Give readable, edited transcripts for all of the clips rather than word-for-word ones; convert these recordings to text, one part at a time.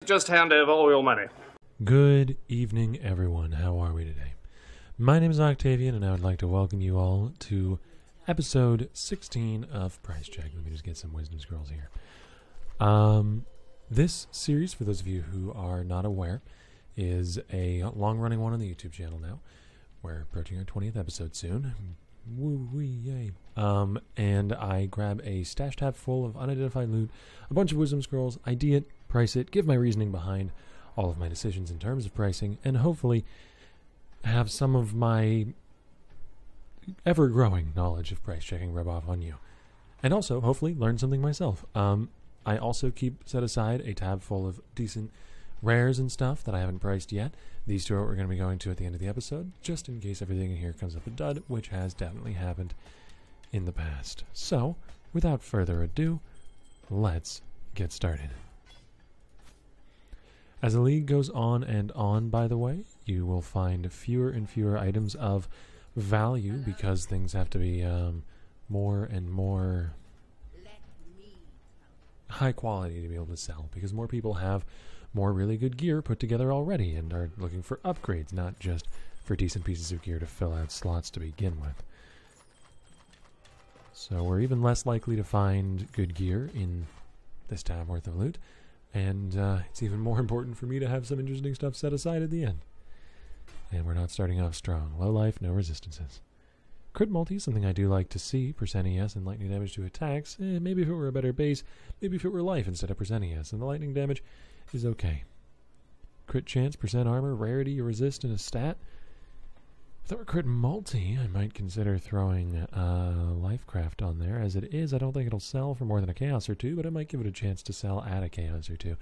Just hand over all your money. Good evening, everyone. How are we today? My name is Octavian, and I would like to welcome you all to episode 16 of Price Check. Let me just get some wisdom scrolls here. This series, for those of you who are not aware, is a long-running one on the YouTube channel now. We're approaching our 20th episode soon. Woo-wee, yay. And I grab a stash tab full of unidentified loot, a bunch of wisdom scrolls, ID it, price it, give my reasoning behind all of my decisions in terms of pricing, and hopefully have some of my ever-growing knowledge of price checking rub off on you. And also, hopefully, learn something myself. I also keep set aside a tab full of decent rares and stuff that I haven't priced yet. These two are what we're going to be going to at the end of the episode, just in case everything in here comes up a dud, which has definitely happened in the past. So, without further ado, let's get started. As the league goes on and on, by the way, you will find fewer and fewer items of value because things have to be more and more high quality to be able to sell, because more people have more really good gear put together already and are looking for upgrades, not just for decent pieces of gear to fill out slots to begin with. So we're even less likely to find good gear in this tab worth of loot, and it's even more important for me to have some interesting stuff set aside at the end. And we're not starting off strong. Low life, no resistances. Crit multi is something I do like to see. Percent ES and lightning damage to attacks. Maybe if it were a better base, maybe if it were life instead of percent ES. And the lightning damage is okay. Crit chance, percent armor, rarity, or resist in a stat. If that were crit multi, I might consider throwing Lifecraft on there. As it is, I don't think it'll sell for more than a chaos or two, but I might give it a chance to sell at a chaos or two.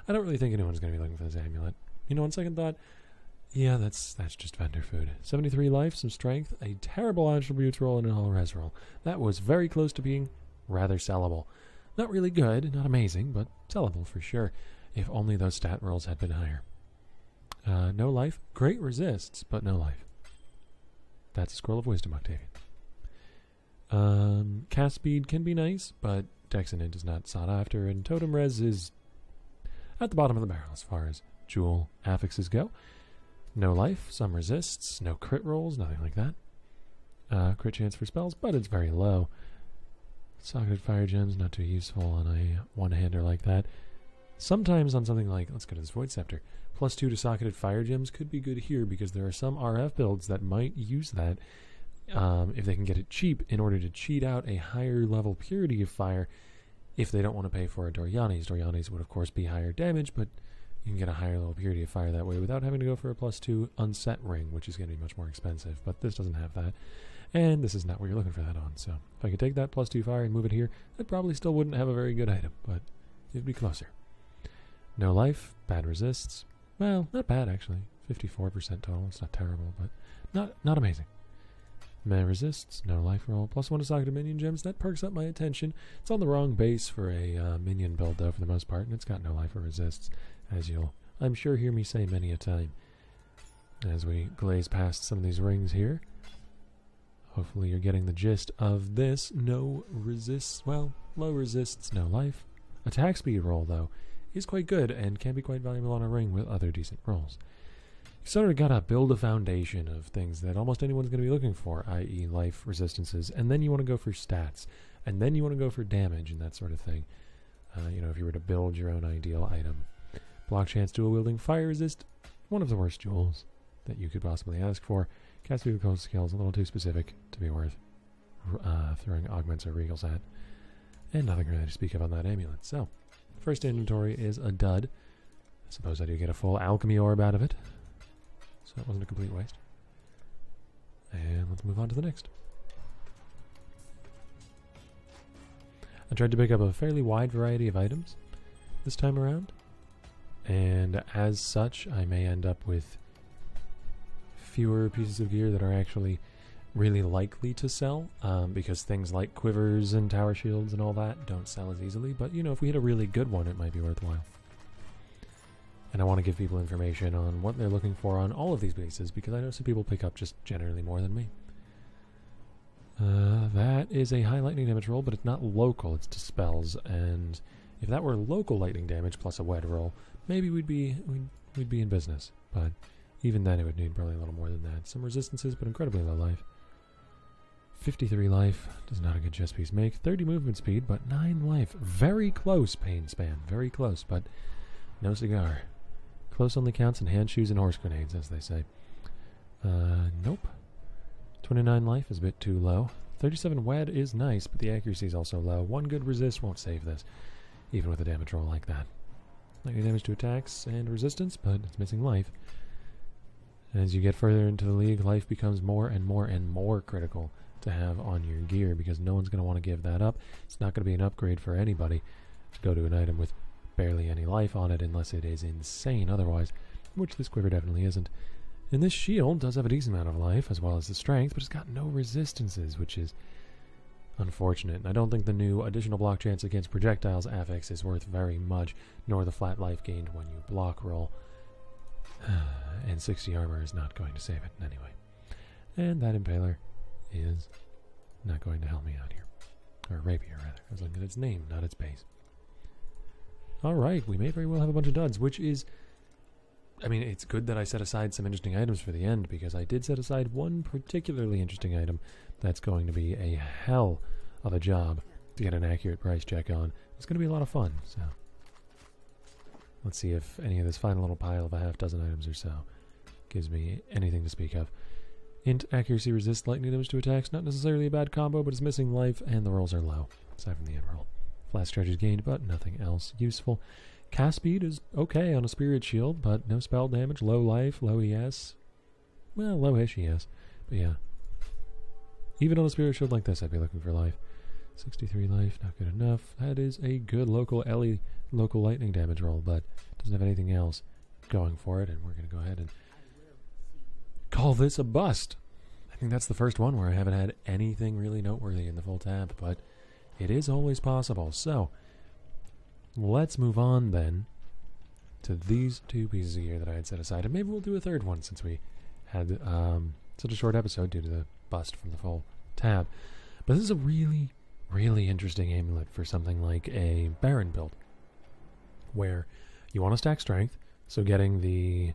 I don't really think anyone's going to be looking for this amulet. You know, on second thought, yeah, that's just vendor food. 73 life, some strength, a terrible attributes roll, and an all-res roll. That was very close to being rather sellable. Not really good, not amazing, but sellable for sure, if only those stat rolls had been higher. No life, great resists, but no life. That's a scroll of wisdom, Octavian. Cast speed can be nice, but Dex and Int is not sought after, and Totem Res is at the bottom of the barrel as far as jewel affixes go. No life, some resists, no crit rolls, nothing like that. Crit chance for spells, but it's very low. Socketed fire gems, not too useful on a one-hander like that. Sometimes on something like, let's go to this Void Scepter, +2 to socketed fire gems could be good here because there are some RF builds that might use that if they can get it cheap in order to cheat out a higher level purity of fire if they don't want to pay for a Doryanis. Doryanis would of course be higher damage, but you can get a higher level purity of fire that way without having to go for a +2 unset ring, which is going to be much more expensive. But this doesn't have that, and this is not what you're looking for that on. So if I could take that +2 fire and move it here, that probably still wouldn't have a very good item, but it'd be closer. No life, bad resists. Well, not bad actually. 54% total. It's not terrible, but not amazing. Meh resists, no life roll, +1 to socketed minion gems. That perks up my attention. It's on the wrong base for a minion build though for the most part, and it's got no life or resists, as you'll, I'm sure, hear me say many a time. As we glaze past some of these rings here, hopefully you're getting the gist of this. No resists, well, low resists, no life. Attack speed roll though is quite good and can be quite valuable on a ring with other decent rolls. You sort of gotta build a foundation of things that almost anyone's going to be looking for, i.e. life resistances, and then you want to go for stats, and then you want to go for damage and that sort of thing. You know, if you were to build your own ideal item. Block chance dual wielding fire resist, one of the worst jewels that you could possibly ask for. Cast speed with scales a little too specific to be worth throwing augments or regals at, and nothing really to speak of on that amulet. So, first inventory is a dud. I suppose I do get a full alchemy orb out of it, so that wasn't a complete waste. And let's move on to the next. I tried to pick up a fairly wide variety of items this time around, and as such I may end up with fewer pieces of gear that are actually really likely to sell, because things like quivers and tower shields and all that don't sell as easily, but you know, if we hit a really good one it might be worthwhile. And I want to give people information on what they're looking for on all of these bases, because I know some people pick up just generally more than me. That is a high lightning damage roll, but it's not local, it's dispels, and if that were local lightning damage plus a wed roll, maybe we'd be in business. But even then, it would need probably a little more than that. Some resistances, but incredibly low life. 53 life does not a good chess piece make. 30 movement speed, but 9 life. Very close pain span. Very close, but no cigar. Close only counts in hand shoes and horse grenades, as they say. Nope. 29 life is a bit too low. 37 wed is nice, but the accuracy is also low. 1 good resist won't save this, even with a damage roll like that. Not gonna damage to attacks and resistance, but it's missing life. As you get further into the league, life becomes more and more and more critical to have on your gear, because no one's going to want to give that up. It's not going to be an upgrade for anybody to go to an item with barely any life on it, unless it is insane otherwise, which this quiver definitely isn't. And this shield does have a decent amount of life, as well as the strength, but it's got no resistances, which is unfortunate. And I don't think the new additional block chance against projectiles affix is worth very much, nor the flat life gained when you block roll. And 60 armor is not going to save it anyway. And that impaler is not going to help me out here. Or rapier, rather. I was looking at its name, not its base. Alright, we may very well have a bunch of duds, which is... I mean, it's good that I set aside some interesting items for the end, because I did set aside one particularly interesting item that's going to be a hell of a job to get an accurate price check on. It's going to be a lot of fun, so... Let's see if any of this final little pile of a half dozen items or so gives me anything to speak of. Int accuracy resists lightning damage to attacks. Not necessarily a bad combo, but it's missing life, and the rolls are low, aside from the end roll. Flash charge is gained, but nothing else useful. Cast speed is okay on a spirit shield, but no spell damage, low life, low ES. Well, low-ish ES, but yeah. Even on a spirit shield like this, I'd be looking for life. 63 life, not good enough. That is a good local lightning damage roll, but doesn't have anything else going for it, and we're going to go ahead and call this a bust. I think that's the first one where I haven't had anything really noteworthy in the full tab, but it is always possible. So, let's move on then to these 2 pieces of gear that I had set aside, and maybe we'll do a third one since we had such a short episode due to the bust from the full tab. But this is a really, really interesting amulet for something like a Baron build, where you want to stack strength, so getting the,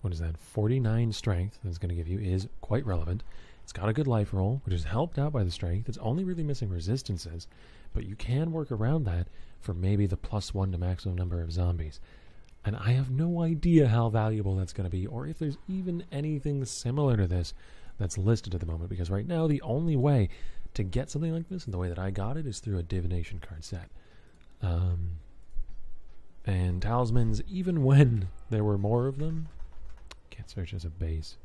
49 strength that's going to give you is quite relevant. It's got a good life roll, which is helped out by the strength. It's only really missing resistances, but you can work around that for maybe the +1 to maximum number of zombies. And I have no idea how valuable that's going to be, or if there's even anything similar to this that's listed at the moment, because right now the only way to get something like this, and the way that I got it, is through a divination card set. And talismans, even when there were more of them, can't search as a base,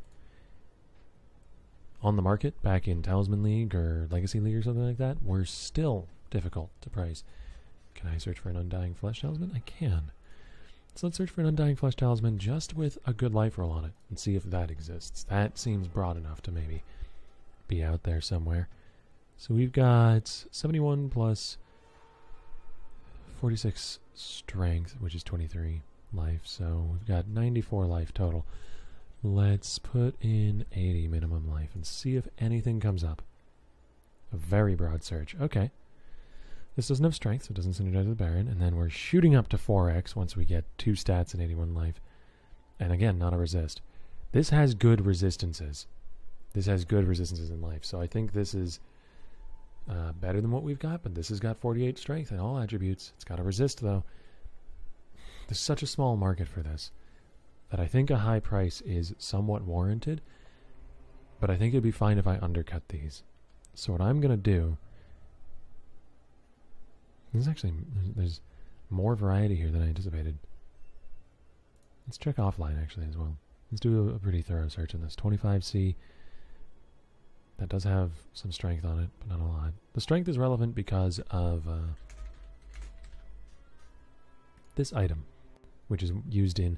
on the market back in Talisman League or Legacy League or something like that, were still difficult to price. Can I search for an Undying Flesh Talisman? I can. So let's search for an Undying Flesh Talisman just with a good life roll on it and see if that exists. That seems broad enough to maybe be out there somewhere. So we've got 71 plus 46 strength, which is 23 life. So we've got 94 life total. Let's put in 80 minimum life and see if anything comes up. A very broad search. Okay. This doesn't have strength, so it doesn't synergize with Baron. And then we're shooting up to 4x once we get 2 stats and 81 life. And again, not a resist. This has good resistances. This has good resistances in life. So I think this is better than what we've got, but this has got 48 strength and all attributes. It's got a resist, though. There's such a small market for this that I think a high price is somewhat warranted, but I think it'd be fine if I undercut these. So what I'm going to do... There's more variety here than I anticipated. Let's check offline, actually, as well. Let's do a pretty thorough search on this. 25C. That does have some strength on it, but not a lot. The strength is relevant because of this item, which is used in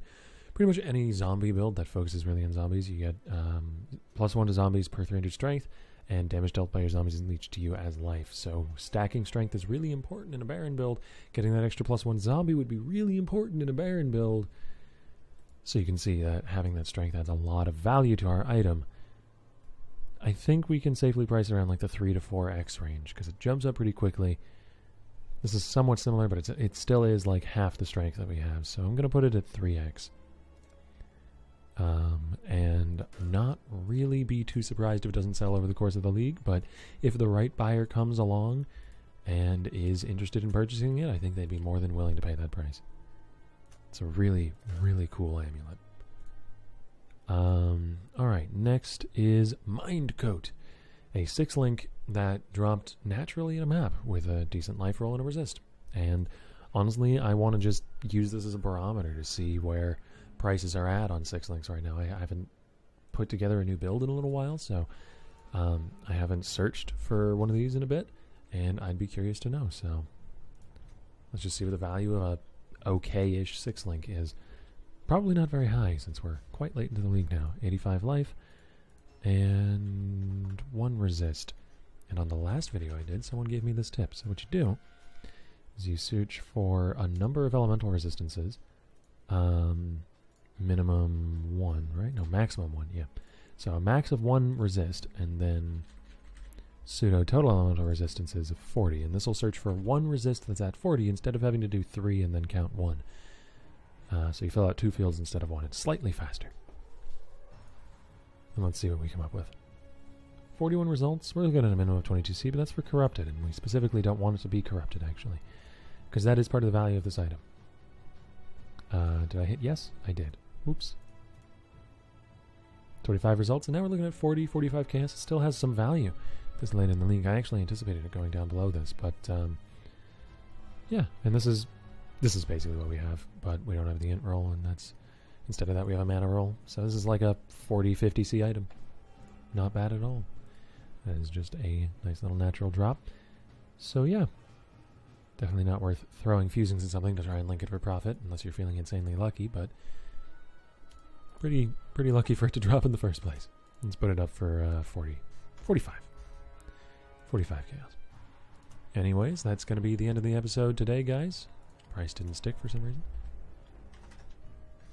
pretty much any zombie build that focuses really on zombies. You get +1 to zombies per 300 strength, and damage dealt by your zombies is leached to you as life. So stacking strength is really important in a Baron build. Getting that extra +1 zombie would be really important in a Baron build. So you can see that having that strength adds a lot of value to our item. I think we can safely price around like the 3 to 4x range, because it jumps up pretty quickly. This is somewhat similar, but it still is like half the strength that we have. So I'm going to put it at 3x. And not really be too surprised if it doesn't sell over the course of the league, but if the right buyer comes along and is interested in purchasing it, I think they'd be more than willing to pay that price. It's a really, really cool amulet. Alright, next is Mind Coat, a 6-link that dropped naturally in a map with a decent life roll and a resist. And honestly, I want to just use this as a barometer to see where prices are at on 6-links right now. I haven't put together a new build in a little while, so I haven't searched for one of these in a bit, and I'd be curious to know. So let's just see what the value of a okay-ish 6-link is. Probably not very high since we're quite late into the league now. 85 life and 1 resist. And on the last video I did, someone gave me this tip. So what you do is you search for a number of elemental resistances. Minimum 1, right? No, maximum 1, yeah. So a max of 1 resist, and then pseudo total elemental resistances of 40. And this will search for 1 resist that's at 40 instead of having to do 3 and then count 1. So you fill out 2 fields instead of 1. It's slightly faster. And let's see what we come up with. 41 results. We're looking at a minimum of 22C, but that's for corrupted, and we specifically don't want it to be corrupted, actually, because that is part of the value of this item. Did I hit yes? I did. Oops. 25 results, and now we're looking at 40, 45 chaos. It still has some value this late in the league. I actually anticipated it going down below this, but yeah, and this is basically what we have, but we don't have the int roll, and that's, instead of that we have a mana roll. So this is like a 40, 50C item. Not bad at all. That is just a nice little natural drop. So yeah, definitely not worth throwing fusings in something to try and link it for profit, unless you're feeling insanely lucky, but pretty lucky for it to drop in the first place. Let's put it up for 45 chaos. Anyways, that's going to be the end of the episode today, guys. Price didn't stick for some reason.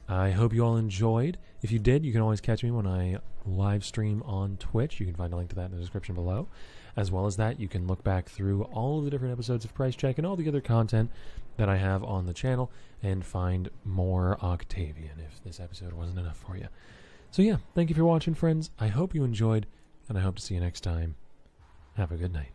I hope you all enjoyed. If you did, you can always catch me when I live stream on Twitch. You can find a link to that in the description below. As well as that, you can look back through all of the different episodes of Price Check and all the other content that I have on the channel and find more Octavian if this episode wasn't enough for you. So yeah, thank you for watching, friends. I hope you enjoyed, and I hope to see you next time. Have a good night.